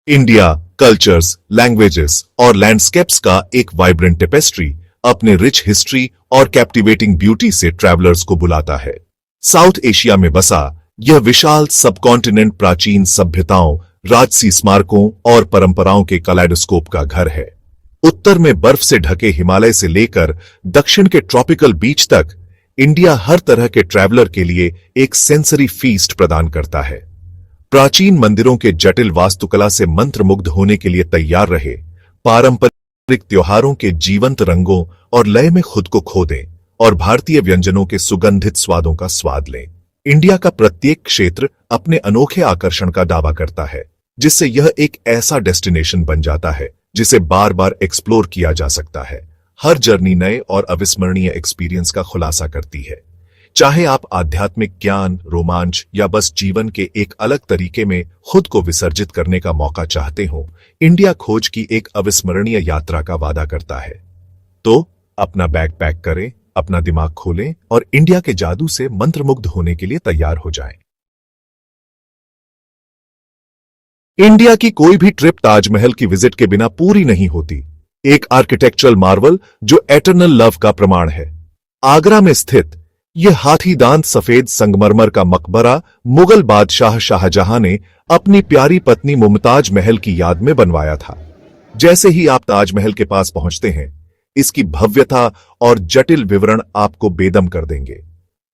India cultures, languages और landscapes का एक वाइब्रेंट टेपेस्ट्री अपने रिच हिस्ट्री और कैप्टिवेटिंग ब्यूटी से ट्रैवलर्स को बुलाता है। साउथ एशिया में बसा यह विशाल सबकॉन्टिनेंट प्राचीन सभ्यताओं, राजसी स्मारकों और परंपराओं के कलाइडोस्कोप का घर है। उत्तर में बर्फ से ढके हिमालय से लेकर दक्षिण के ट्रॉपिकल बीच तक इंडिया हर तरह के ट्रैवलर के लिए एक सेंसरी फीस्ट प्रदान करता है। प्राचीन मंदिरों के जटिल वास्तुकला से मंत्रमुग्ध होने के लिए तैयार रहे, पारंपरिक त्योहारों के जीवंत रंगों और लय में खुद को खो दें और भारतीय व्यंजनों के सुगंधित स्वादों का स्वाद लें। इंडिया का प्रत्येक क्षेत्र अपने अनोखे आकर्षण का दावा करता है, जिससे यह एक ऐसा डेस्टिनेशन बन जाता है जिसे बार बार एक्सप्लोर किया जा सकता है। हर जर्नी नए और अविस्मरणीय एक्सपीरियंस का खुलासा करती है। चाहे आप आध्यात्मिक ज्ञान, रोमांच या बस जीवन के एक अलग तरीके में खुद को विसर्जित करने का मौका चाहते हो, इंडिया खोज की एक अविस्मरणीय यात्रा का वादा करता है। तो अपना बैग पैक करें, अपना दिमाग खोलें और इंडिया के जादू से मंत्रमुग्ध होने के लिए तैयार हो जाएं। इंडिया की कोई भी ट्रिप ताजमहल की विजिट के बिना पूरी नहीं होती, एक आर्किटेक्चरल मार्वल जो एटर्नल लव का प्रमाण है। आगरा में स्थित यह हाथीदांत सफेद संगमरमर का मकबरा मुगल बादशाह शाहजहां ने अपनी प्यारी पत्नी मुमताज महल की याद में बनवाया था। जैसे ही आप ताजमहल के पास पहुंचते हैं, इसकी भव्यता और जटिल विवरण आपको बेदम कर देंगे।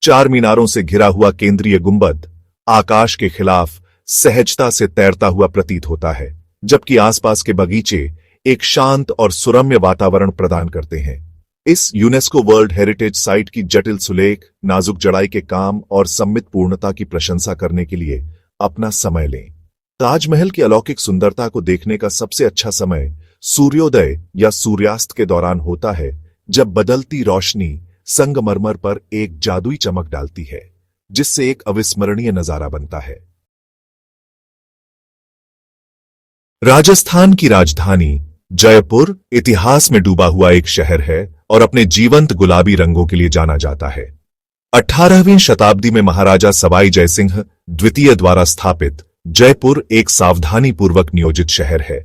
चार मीनारों से घिरा हुआ केंद्रीय गुंबद आकाश के खिलाफ सहजता से तैरता हुआ प्रतीत होता है, जबकि आसपास के बगीचे एक शांत और सुरम्य वातावरण प्रदान करते हैं। इस यूनेस्को वर्ल्ड हेरिटेज साइट की जटिल सुलेख, नाजुक जड़ाई के काम और सम्मित पूर्णता की प्रशंसा करने के लिए अपना समय लें। ताजमहल की अलौकिक सुंदरता को देखने का सबसे अच्छा समय सूर्योदय या सूर्यास्त के दौरान होता है, जब बदलती रोशनी संगमरमर पर एक जादुई चमक डालती है, जिससे एक अविस्मरणीय नजारा बनता है। राजस्थान की राजधानी जयपुर इतिहास में डूबा हुआ एक शहर है और अपने जीवंत गुलाबी रंगों के लिए जाना जाता है। 18वीं शताब्दी में महाराजा सवाई जयसिंह द्वितीय द्वारा स्थापित जयपुर एक सावधानीपूर्वक नियोजित शहर है,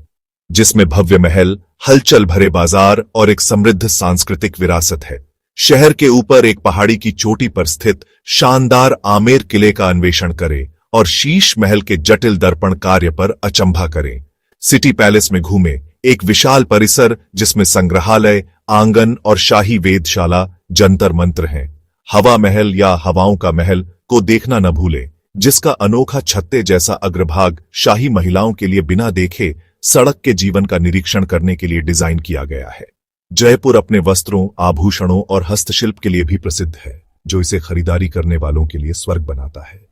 जिसमें भव्य महल, हलचल भरे बाजार और एक समृद्ध सांस्कृतिक विरासत है। शहर के ऊपर एक पहाड़ी की चोटी पर स्थित शानदार आमेर किले का अन्वेषण करें और शीश महल के जटिल दर्पण कार्य पर अचंभा करें। सिटी पैलेस में घूमें, एक विशाल परिसर जिसमें संग्रहालय, आंगन और शाही वेधशाला, जंतर मंत्र हैं। हवा महल या हवाओं का महल को देखना न भूलें, जिसका अनोखा छत्ते जैसा अग्रभाग शाही महिलाओं के लिए बिना देखे सड़क के जीवन का निरीक्षण करने के लिए डिजाइन किया गया है। जयपुर अपने वस्त्रों, आभूषणों और हस्तशिल्प के लिए भी प्रसिद्ध है, जो इसे खरीदारी करने वालों के लिए स्वर्ग बनाता है।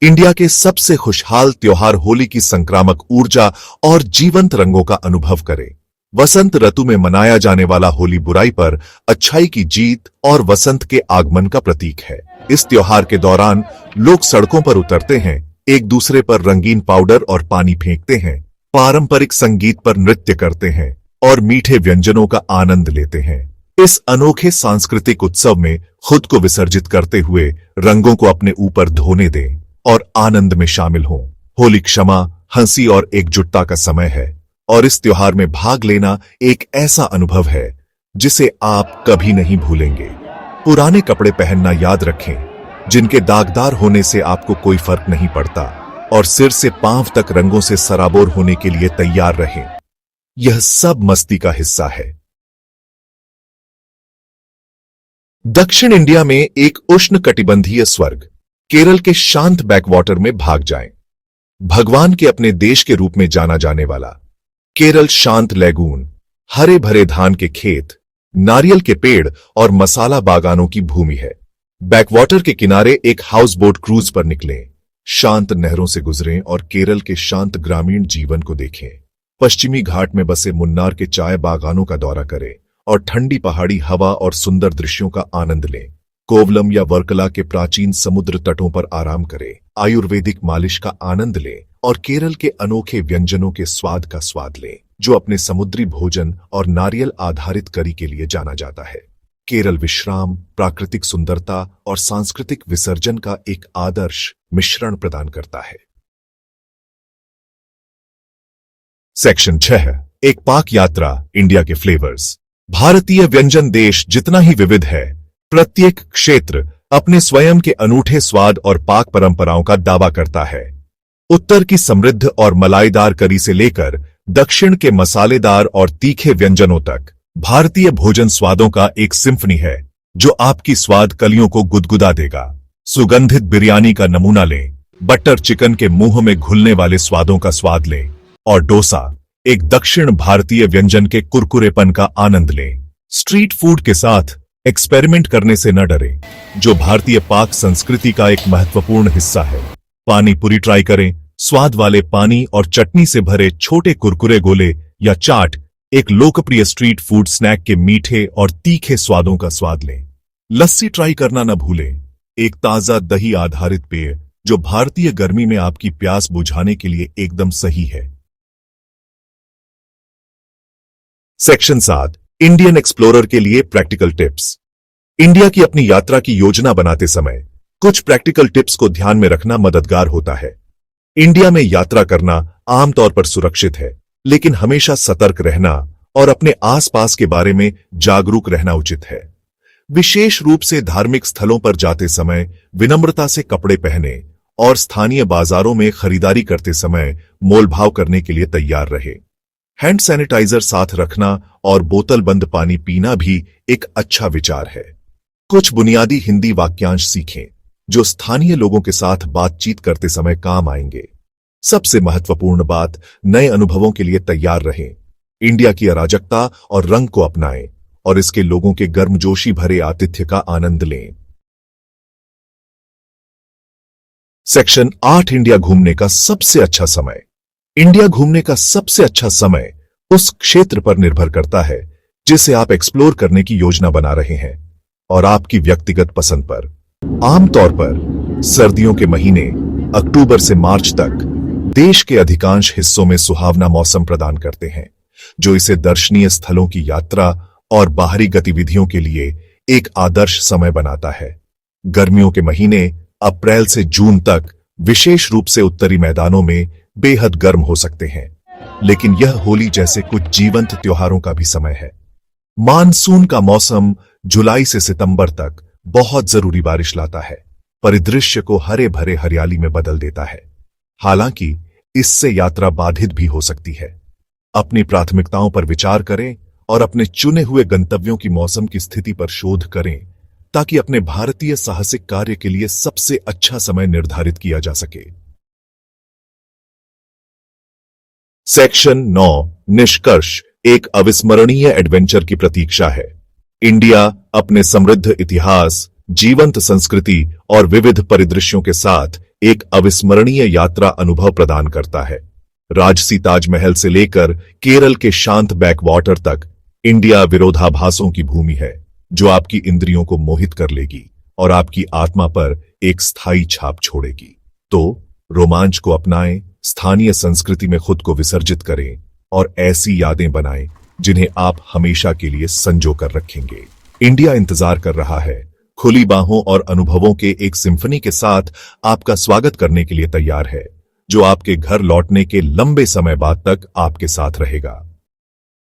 इंडिया के सबसे खुशहाल त्योहार होली की संक्रामक ऊर्जा और जीवंत रंगों का अनुभव करें। वसंत ऋतु में मनाया जाने वाला होली बुराई पर अच्छाई की जीत और वसंत के आगमन का प्रतीक है। इस त्योहार के दौरान लोग सड़कों पर उतरते हैं, एक दूसरे पर रंगीन पाउडर और पानी फेंकते हैं, पारंपरिक संगीत पर नृत्य करते हैं और मीठे व्यंजनों का आनंद लेते हैं। इस अनोखे सांस्कृतिक उत्सव में खुद को विसर्जित करते हुए रंगों को अपने ऊपर धोने दें और आनंद में शामिल हों। होली क्षमा, हंसी और एकजुटता का समय है और इस त्योहार में भाग लेना एक ऐसा अनुभव है जिसे आप कभी नहीं भूलेंगे। पुराने कपड़े पहनना याद रखें, जिनके दागदार होने से आपको कोई फर्क नहीं पड़ता, और सिर से पांव तक रंगों से सराबोर होने के लिए तैयार रहें। यह सब मस्ती का हिस्सा है। दक्षिण इंडिया में एक उष्णकटिबंधीय स्वर्ग केरल के शांत बैकवाटर में भाग जाएं। भगवान के अपने देश के रूप में जाना जाने वाला केरल शांत लैगून, हरे भरे धान के खेत, नारियल के पेड़ और मसाला बागानों की भूमि है। बैकवाटर के किनारे एक हाउस बोट क्रूज पर निकलें, शांत नहरों से गुजरें और केरल के शांत ग्रामीण जीवन को देखें। पश्चिमी घाट में बसे मुन्नार के चाय बागानों का दौरा करें और ठंडी पहाड़ी हवा और सुंदर दृश्यों का आनंद लें। कोवलम या वर्कला के प्राचीन समुद्र तटों पर आराम करें, आयुर्वेदिक मालिश का आनंद लें और केरल के अनोखे व्यंजनों के स्वाद का स्वाद लें, जो अपने समुद्री भोजन और नारियल आधारित करी के लिए जाना जाता है। केरल विश्राम, प्राकृतिक सुंदरता और सांस्कृतिक विसर्जन का एक आदर्श मिश्रण प्रदान करता है। सेक्शन 6, एक पाक यात्रा, इंडिया के फ्लेवर्स। भारतीय व्यंजन देश जितना ही विविध है, प्रत्येक क्षेत्र अपने स्वयं के अनूठे स्वाद और पाक परंपराओं का दावा करता है। उत्तर की समृद्ध और मलाईदार करी से लेकर दक्षिण के मसालेदार और तीखे व्यंजनों तक, भारतीय भोजन स्वादों का एक सिम्फनी है जो आपकी स्वाद कलियों को गुदगुदा देगा। सुगंधित बिरयानी का नमूना लें, बटर चिकन के मुंह में घुलने वाले स्वादों का स्वाद लें, और डोसा, एक दक्षिण भारतीय व्यंजन के कुरकुरेपन का आनंद लें। स्ट्रीट फूड के साथ एक्सपेरिमेंट करने से न डरें, जो भारतीय पाक संस्कृति का एक महत्वपूर्ण हिस्सा है। पानी पूरी ट्राई करें, स्वाद वाले पानी और चटनी से भरे छोटे कुरकुरे गोले या चाट, एक लोकप्रिय स्ट्रीट फूड स्नैक के मीठे और तीखे स्वादों का स्वाद लें। लस्सी ट्राई करना न भूलें, एक ताजा दही आधारित पेय जो भारतीय गर्मी में आपकी प्यास बुझाने के लिए एकदम सही है। सेक्शन 7, इंडियन एक्सप्लोरर के लिए प्रैक्टिकल टिप्स। इंडिया की अपनी यात्रा की योजना बनाते समय कुछ प्रैक्टिकल टिप्स को ध्यान में रखना मददगार होता है। इंडिया में यात्रा करना आमतौर पर सुरक्षित है, लेकिन हमेशा सतर्क रहना और अपने आसपास के बारे में जागरूक रहना उचित है। विशेष रूप से धार्मिक स्थलों पर जाते समय विनम्रता से कपड़े पहने और स्थानीय बाजारों में खरीदारी करते समय मोलभाव करने के लिए तैयार रहे। हैंड सैनिटाइजर साथ रखना और बोतल बंद पानी पीना भी एक अच्छा विचार है। कुछ बुनियादी हिंदी वाक्यांश सीखें जो स्थानीय लोगों के साथ बातचीत करते समय काम आएंगे। सबसे महत्वपूर्ण बात, नए अनुभवों के लिए तैयार रहें। इंडिया की अराजकता और रंग को अपनाएं और इसके लोगों के गर्मजोशी भरे आतिथ्य का आनंद लें। सेक्शन 8, इंडिया घूमने का सबसे अच्छा समय। इंडिया घूमने का सबसे अच्छा समय उस क्षेत्र पर निर्भर करता है जिसे आप एक्सप्लोर करने की योजना बना रहे हैं और आपकी व्यक्तिगत पसंद पर। आमतौर पर सर्दियों के महीने अक्टूबर से मार्च तक देश के अधिकांश हिस्सों में सुहावना मौसम प्रदान करते हैं, जो इसे दर्शनीय स्थलों की यात्रा और बाहरी गतिविधियों के लिए एक आदर्श समय बनाता है। गर्मियों के महीने अप्रैल से जून तक विशेष रूप से उत्तरी मैदानों में बेहद गर्म हो सकते हैं, लेकिन यह होली जैसे कुछ जीवंत त्योहारों का भी समय है। मानसून का मौसम जुलाई से सितंबर तक बहुत जरूरी बारिश लाता है, परिदृश्य को हरे भरे हरियाली में बदल देता है। हालांकि इससे यात्रा बाधित भी हो सकती है। अपनी प्राथमिकताओं पर विचार करें और अपने चुने हुए गंतव्यों की मौसम की स्थिति पर शोध करें ताकि अपने भारतीय साहसिक कार्य के लिए सबसे अच्छा समय निर्धारित किया जा सके। सेक्शन 9, निष्कर्ष, एक अविस्मरणीय एडवेंचर की प्रतीक्षा है। इंडिया अपने समृद्ध इतिहास, जीवंत संस्कृति और विविध परिदृश्यों के साथ एक अविस्मरणीय यात्रा अनुभव प्रदान करता है। राजसी ताजमहल से लेकर केरल के शांत बैकवाटर तक, इंडिया विरोधाभासों की भूमि है जो आपकी इंद्रियों को मोहित कर लेगी और आपकी आत्मा पर एक स्थायी छाप छोड़ेगी। तो रोमांच को अपनाएं, स्थानीय संस्कृति में खुद को विसर्जित करें और ऐसी यादें बनाएं जिन्हें आप हमेशा के लिए संजो कर रखेंगे। इंडिया इंतजार कर रहा है, खुली बाहों और अनुभवों के एक सिम्फनी के साथ आपका स्वागत करने के लिए तैयार है, जो आपके घर लौटने के लंबे समय बाद तक आपके साथ रहेगा।